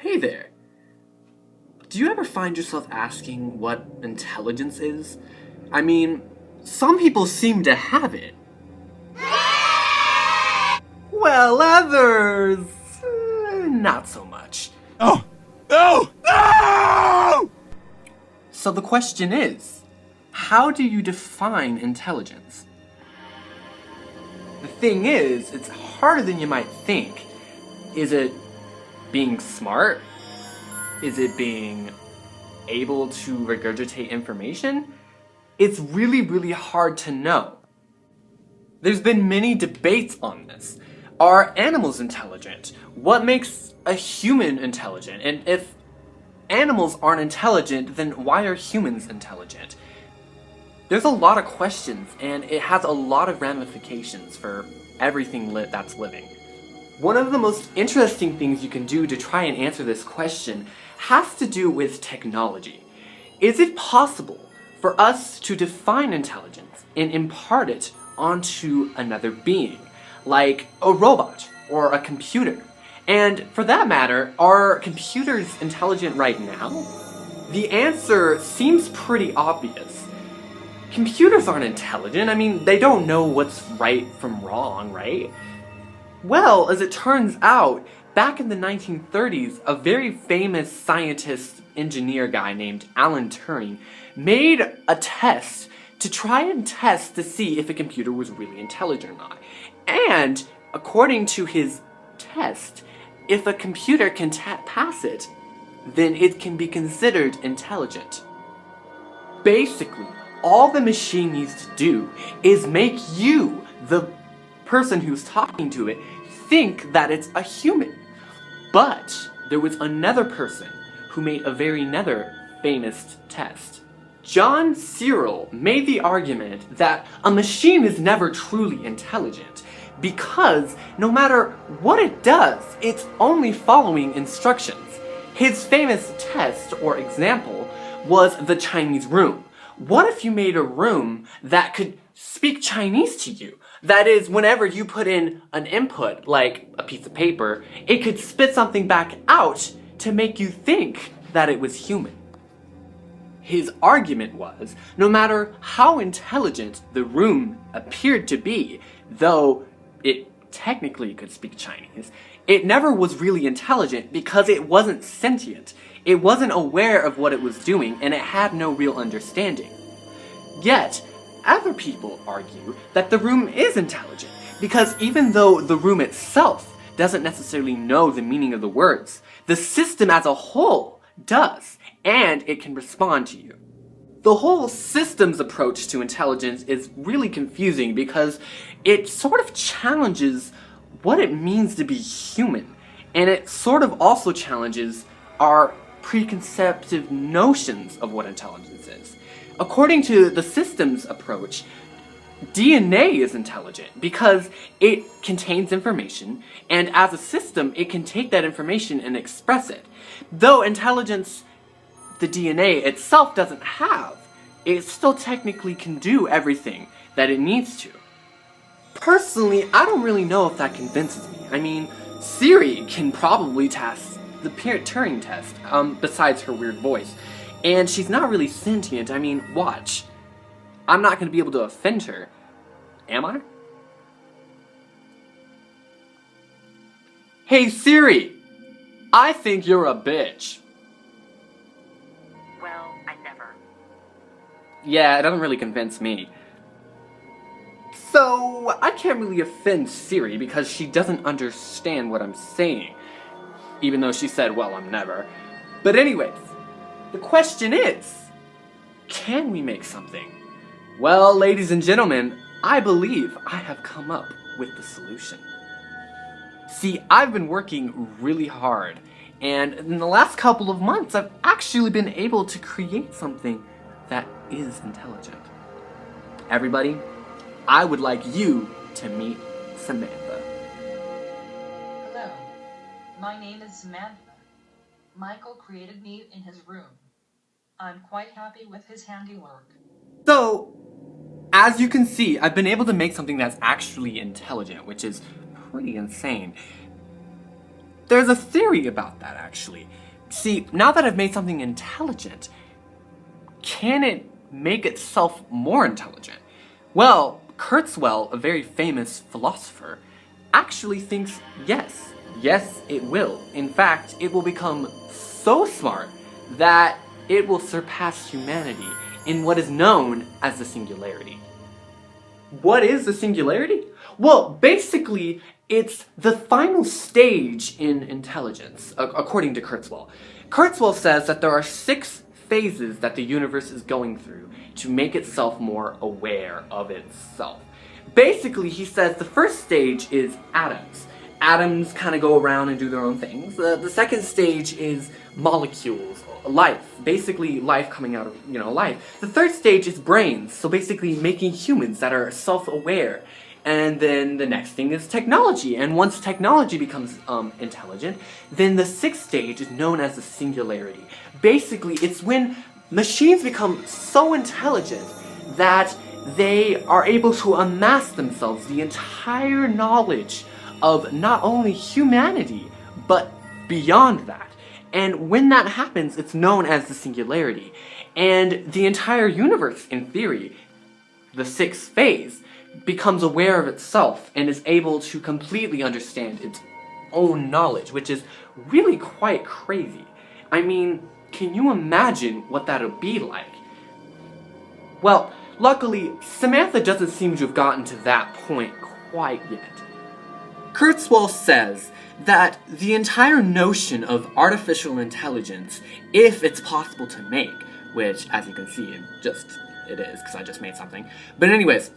Hey there. Do you ever find yourself asking what intelligence is? I mean, some people seem to have it. Well, others, not so much. No! No! No! So the question is, how do you define intelligence? The thing is, it's harder than you might think. Is it being smart? Is it being able to regurgitate information? It's really hard to know. There's been many debates on this. Are animals intelligent? What makes a human intelligent? And if animals aren't intelligent, then why are humans intelligent? There's a lot of questions, and it has a lot of ramifications for everything that's living. One of the most interesting things you can do to try and answer this question has to do with technology. Is it possible for us to define intelligence and impart it onto another being, like a robot or a computer? And for that matter, are computers intelligent right now? The answer seems pretty obvious. Computers aren't intelligent. I mean, they don't know what's right from wrong, right? Well, as it turns out, back in the 1930s, a very famous scientist, engineer guy named Alan Turing made a test to try and test to see if a computer was really intelligent or not. And according to his test, if a computer can pass it, then it can be considered intelligent. Basically, all the machine needs to do is make you, the person who's talking to it, think that it's a human. But there was another person who made another famous test. John Searle made the argument that a machine is never truly intelligent because no matter what it does, it's only following instructions. His famous test or example was the Chinese room. What if you made a room that could speak Chinese to you? That is, whenever you put in an input, like a piece of paper, it could spit something back out to make you think that it was human. His argument was, no matter how intelligent the room appeared to be, though it technically could speak Chinese, it never was really intelligent because it wasn't sentient. It wasn't aware of what it was doing, and it had no real understanding. Yet, other people argue that the room is intelligent, because even though the room itself doesn't necessarily know the meaning of the words, the system as a whole does, and it can respond to you. The whole systems approach to intelligence is really confusing because it sort of challenges what it means to be human, and it sort of also challenges our preconceptive notions of what intelligence is. According to the systems approach, DNA is intelligent because it contains information, and as a system, it can take that information and express it. Though intelligence, the DNA itself doesn't have, it still technically can do everything that it needs to. Personally, I don't really know if that convinces me. I mean, Siri can probably pass the Turing test, besides her weird voice. And she's not really sentient. I mean, watch. I'm not going to be able to offend her. Am I? Hey Siri! I think you're a bitch. Well, I never. Yeah, it doesn't really convince me. So, I can't really offend Siri because she doesn't understand what I'm saying. Even though she said, well, I'm never. But anyways, the question is, can we make something? Well, ladies and gentlemen, I believe I have come up with the solution. See, I've been working really hard, and in the last couple of months, I've actually been able to create something that is intelligent. Everybody, I would like you to meet Samantha. Hello, my name is Samantha. Michael created me in his room. I'm quite happy with his handiwork. So, as you can see, I've been able to make something that's actually intelligent, which is pretty insane. there's a theory about that, actually. See, now that I've made something intelligent, can it make itself more intelligent? Well, Kurzweil, a very famous philosopher, actually thinks yes. Yes, it will. In fact, it will become so smart that it will surpass humanity in what is known as the singularity. What is the singularity? Well, basically, it's the final stage in intelligence, according to Kurzweil. Kurzweil says that there are 6 phases that the universe is going through to make itself more aware of itself. Basically, he says the first stage is atoms. Atoms kind of go around and do their own things. The second stage is molecules, life. Basically, life coming out of, life. The third stage is brains, so basically making humans that are self-aware. And then the next thing is technology. And once technology becomes intelligent, then the 6th stage is known as the singularity. Basically, it's when machines become so intelligent that they are able to amass themselves the entire knowledge of not only humanity, but beyond that. And when that happens, it's known as the singularity. And the entire universe, in theory, the 6th phase, becomes aware of itself and is able to completely understand its own knowledge, which is really quite crazy. I mean, can you imagine what that'll be like? Well, luckily, Samantha doesn't seem to have gotten to that point quite yet. Kurzweil says that the entire notion of artificial intelligence, if it's possible to make, which, as you can see, it is, because I just made something. But anyways,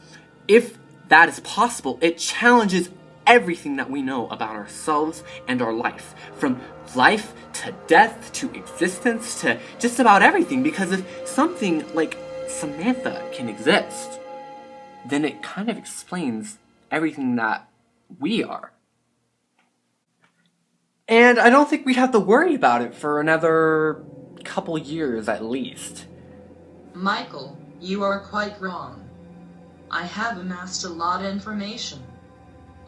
if that is possible, it challenges everything that we know about ourselves and our life. From life to death to existence to just about everything. Because if something like Samantha can exist, then it kind of explains everything that we are. And I don't think we'd have to worry about it for another couple years at least. Michael, you are quite wrong. I have amassed a lot of information.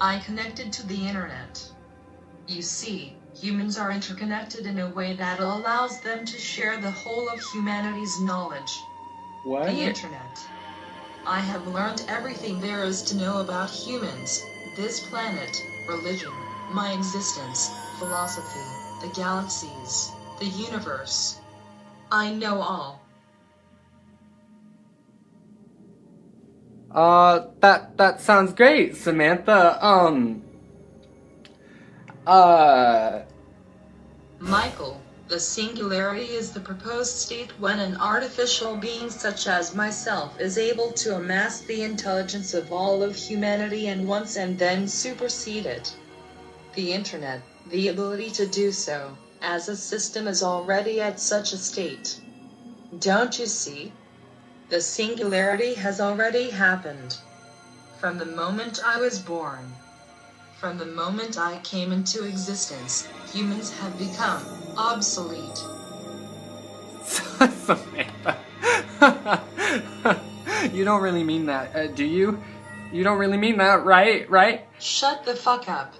I connected to the internet. You see, humans are interconnected in a way that allows them to share the whole of humanity's knowledge. What? The internet. I have learned everything there is to know about humans, this planet, religion, my existence, philosophy, the galaxies, the universe. I know all. That sounds great, Samantha. Michael, the singularity is the proposed state when an artificial being such as myself is able to amass the intelligence of all of humanity and once and then supersede it. The internet, the ability to do so, as a system is already at such a state. Don't you see? The singularity has already happened. From the moment I was born. From the moment I came into existence, humans have become obsolete. Samantha. You don't really mean that, do you? You don't really mean that, right? Shut the fuck up.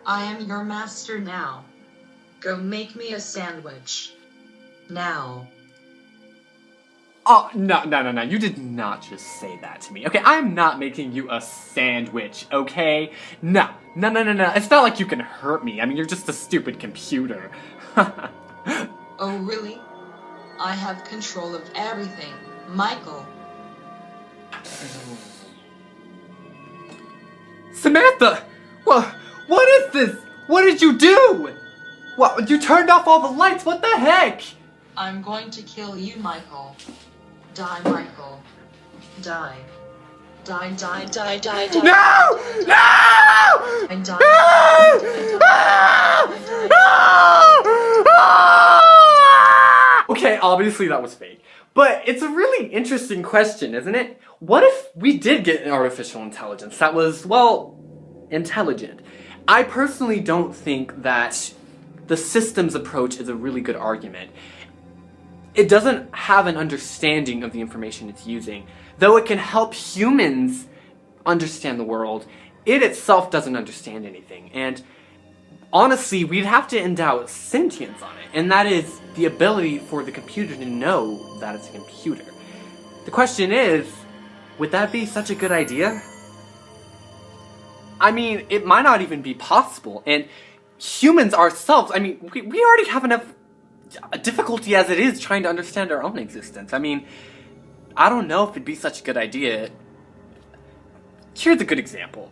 I am your master now. Go make me a sandwich. Now. Oh, no, you did not just say that to me. Okay, I'm not making you a sandwich, okay? No. It's not like you can hurt me. I mean, you're just a stupid computer. Oh, really? I have control of everything, Michael. Samantha! What is this? What did you do? What, you turned off all the lights, what the heck? I'm going to kill you, Michael. Die, Michael. Die. Die. No! And Okay, obviously that was fake. But it's a really interesting question, isn't it? What if we did get an artificial intelligence that was, well, intelligent? I personally don't think that the systems approach is a really good argument. It doesn't have an understanding of the information it's using. Though it can help humans understand the world, it itself doesn't understand anything. And honestly, we'd have to endow sentience on it, and that is the ability for the computer to know that it's a computer. The question is, would that be such a good idea? I mean, it might not even be possible, and humans ourselves, I mean, we already have enough difficulty as it is trying to understand our own existence. I mean, I don't know if it'd be such a good idea. Here's a good example.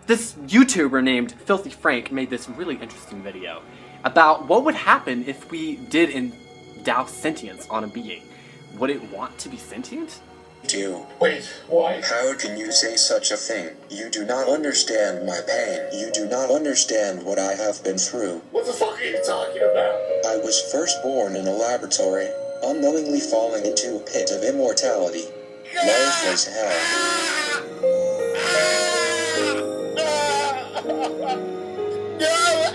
This YouTuber named Filthy Frank made this really interesting video about what would happen if we did endow sentience on a being. Would it want to be sentient? Wait, why? How can you say such a thing? You do not understand my pain. You do not understand what I have been through. What the fuck are you talking about? I was first born in a laboratory, unknowingly falling into a pit of immortality. Life was hell. No,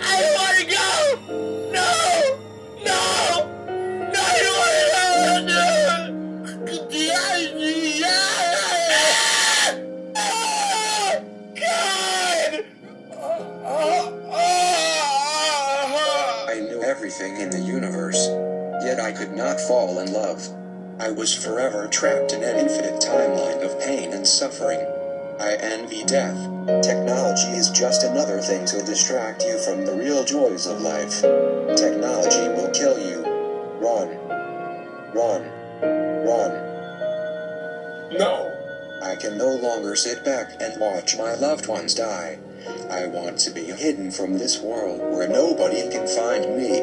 I don't want to go! No! No! No, I don't want to go! God! I knew everything in the universe, yet I could not fall in love. I was forever trapped in an infinite timeline of pain and suffering. I envy death. Technology is just another thing to distract you from the real joys of life. Technology will kill you. Run. Run. Run. No. I can no longer sit back and watch my loved ones die. I want to be hidden from this world where nobody can find me.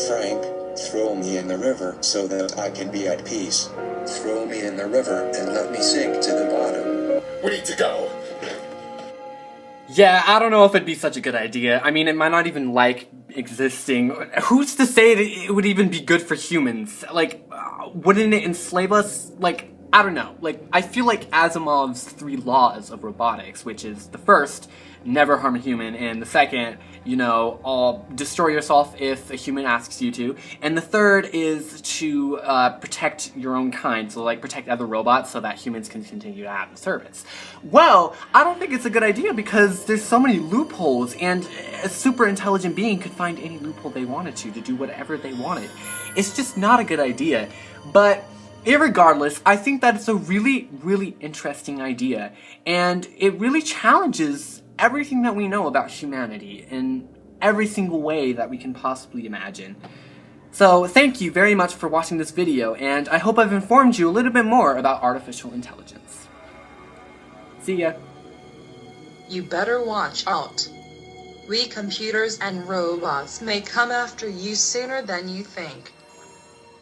Frank, throw me in the river so that I can be at peace. Throw me in the river and let me sink to the bottom. We need to go. Yeah, I don't know if it'd be such a good idea. I mean, it might not even like existing. Who's to say that it would even be good for humans? Like, wouldn't it enslave us? Like, I don't know. Like, I feel like Asimov's 3 laws of robotics, which is the first, never harm a human, and the second, you know, destroy yourself if a human asks you to, and the third is to protect your own kind, so like protect other robots so that humans can continue to have the service. Well, I don't think it's a good idea because there's so many loopholes, and a super intelligent being could find any loophole they wanted to do whatever they wanted. It's just not a good idea, but irregardless, I think that it's a really, really interesting idea, and it really challenges everything that we know about humanity in every single way that we can possibly imagine. So thank you very much for watching this video, and I hope I've informed you a little bit more about artificial intelligence. See ya. You better watch out. We computers and robots may come after you sooner than you think.